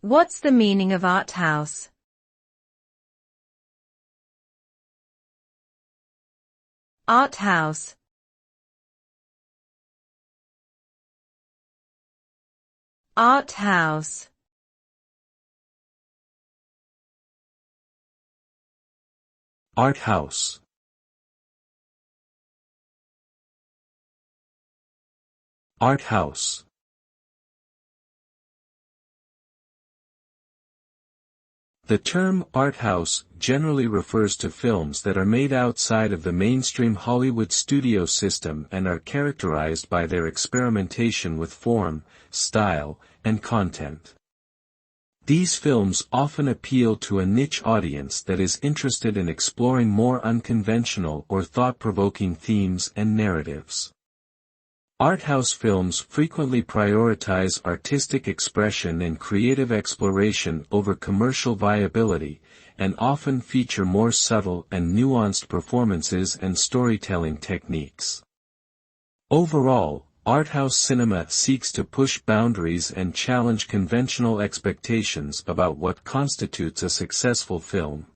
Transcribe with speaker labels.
Speaker 1: What's the meaning of art house? Art house. Art house.
Speaker 2: Art house. Art house. The term art house generally refers to films that are made outside of the mainstream Hollywood studio system and are characterized by their experimentation with form, style, and content. These films often appeal to a niche audience that is interested in exploring more unconventional or thought-provoking themes and narratives. Art house films frequently prioritize artistic expression and creative exploration over commercial viability, and often feature more subtle and nuanced performances and storytelling techniques. Overall, art house cinema seeks to push boundaries and challenge conventional expectations about what constitutes a successful film.